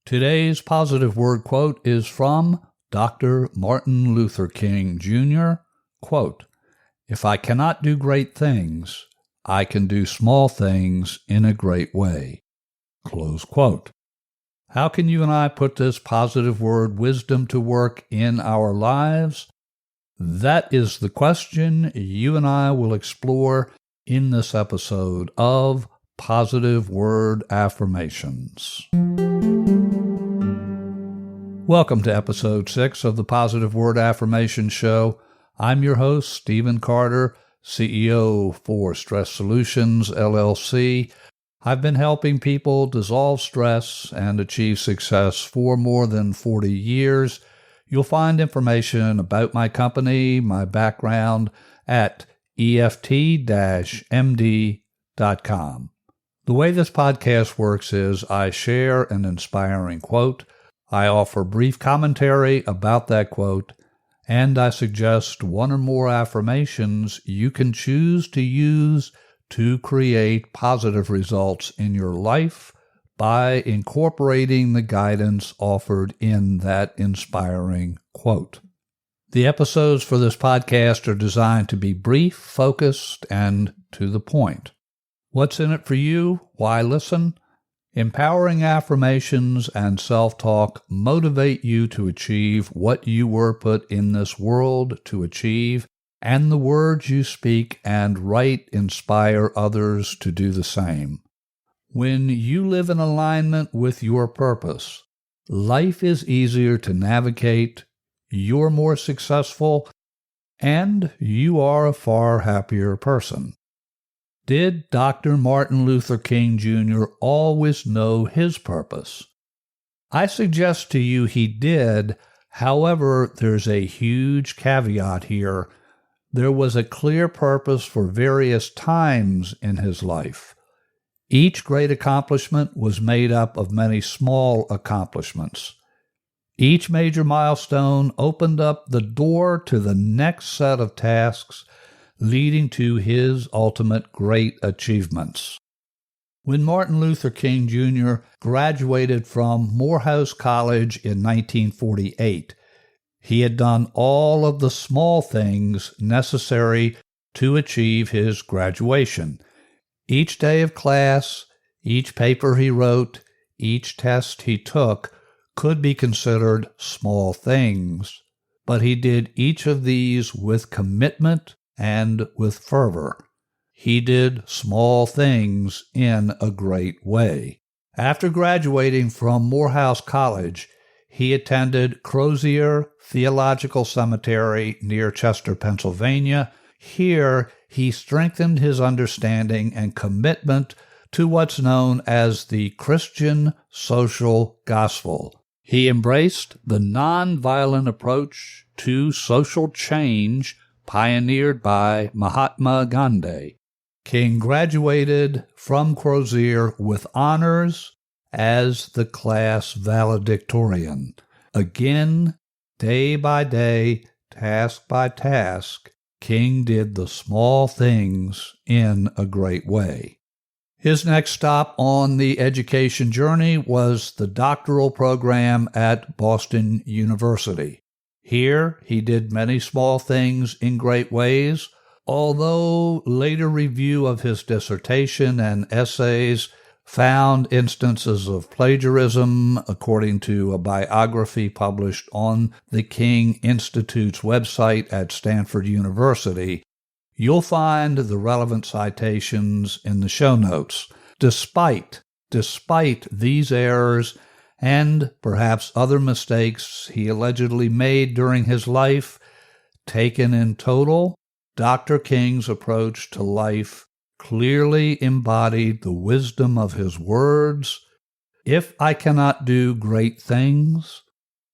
Today's positive word quote is from Dr. Martin Luther King Jr. Quote, "If I cannot do great things, I can do small things in a great way." Close quote. How can you and I put this positive word wisdom to work in our lives? That is the question you and I will explore in this episode of Positive Word Affirmations. Welcome to episode 6 of the Positive Word Affirmations Show. I'm your host, Stephen Carter, CEO for Stress Solutions, LLC. I've been helping people dissolve stress and achieve success for more than 40 years. You'll find information about my company, my background, at eft-md.com. The way this podcast works is I share an inspiring quote, I offer brief commentary about that quote, and I suggest one or more affirmations you can choose to use to create positive results in your life by incorporating the guidance offered in that inspiring quote. The episodes for this podcast are designed to be brief, focused, and to the point. What's in it for you? Why listen? Empowering affirmations and self-talk motivate you to achieve what you were put in this world to achieve, and the words you speak and write inspire others to do the same. When you live in alignment with your purpose, life is easier to navigate, you're more successful, and you are a far happier person. Did Dr. Martin Luther King Jr. always know his purpose? I suggest to you he did. However, there's a huge caveat here. There was a clear purpose for various times in his life. Each great accomplishment was made up of many small accomplishments. Each major milestone opened up the door to the next set of tasks, leading to his ultimate great achievements. When Martin Luther King Jr. graduated from Morehouse College in 1948, he had done all of the small things necessary to achieve his graduation. Each day of class, each paper he wrote, each test he took could be considered small things, but he did each of these with commitment and with fervor. He did small things in a great way. After graduating from Morehouse College, he attended Crozier Theological Seminary near Chester, Pennsylvania. Here, he strengthened his understanding and commitment to what's known as the Christian social gospel. He embraced the nonviolent approach to social change pioneered by Mahatma Gandhi. King graduated from Crozier with honors as the class valedictorian. Again, day by day, task by task, King did the small things in a great way. His next stop on the education journey was the doctoral program at Boston University. Here, he did many small things in great ways, although later review of his dissertation and essays found instances of plagiarism, according to a biography published on the King Institute's website at Stanford University. You'll find the relevant citations in the show notes. Despite these errors, and perhaps other mistakes he allegedly made during his life, taken in total, Dr. King's approach to life clearly embodied the wisdom of his words. If I cannot do great things,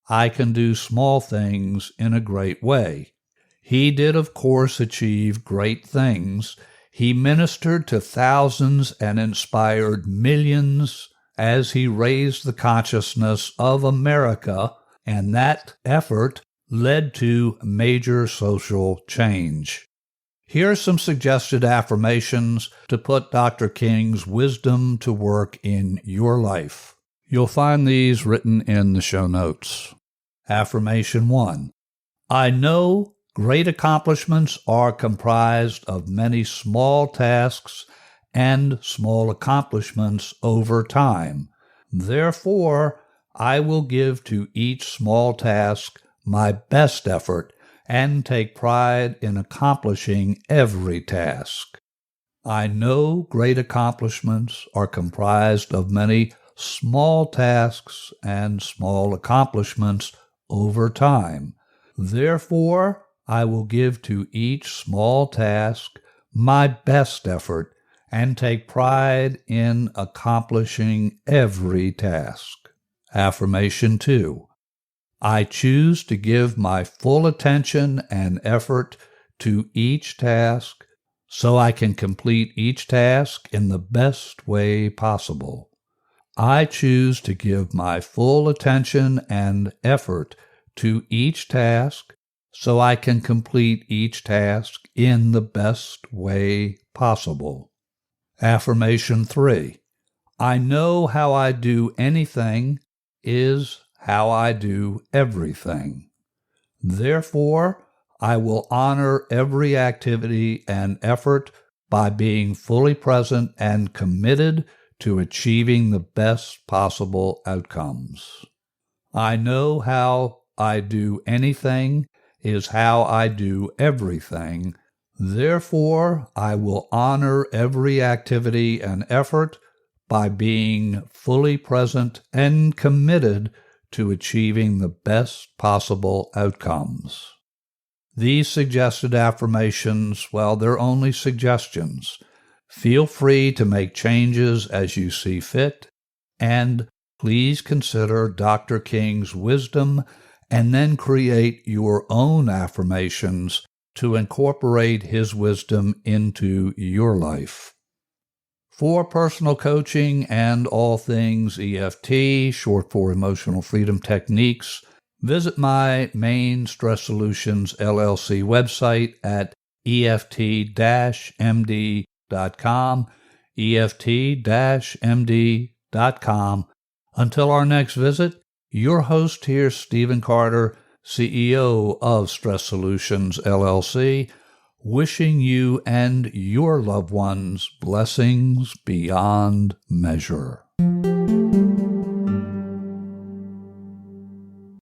I can do small things in a great way. He did, of course, achieve great things. He ministered to thousands and inspired millions as he raised the consciousness of America, and that effort led to major social change. Here are some suggested affirmations to put Dr. King's wisdom to work in your life. You'll find these written in the show notes. Affirmation 1. I know great accomplishments are comprised of many small tasks and small accomplishments over time. Therefore, I will give to each small task my best effort and take pride in accomplishing every task. I know great accomplishments are comprised of many small tasks and small accomplishments over time. Therefore, I will give to each small task my best effort and take pride in accomplishing every task. Affirmation 2. I choose to give my full attention and effort to each task so I can complete each task in the best way possible. I choose to give my full attention and effort to each task so I can complete each task in the best way possible. Affirmation 3. I know how I do anything is how I do everything. Therefore, I will honor every activity and effort by being fully present and committed to achieving the best possible outcomes. I know how I do anything is how I do everything. Therefore, I will honor every activity and effort by being fully present and committed to achieving the best possible outcomes. These suggested affirmations, well, they're only suggestions. Feel free to make changes as you see fit, and please consider Dr. King's wisdom and then create your own affirmations to incorporate his wisdom into your life. For personal coaching and all things EFT, short for Emotional Freedom Techniques, visit my main Stress Solutions LLC website at EFT-MD.com, EFT-MD.com. Until our next visit, your host here, Stephen Carter, CEO of Stress Solutions LLC, wishing you and your loved ones blessings beyond measure.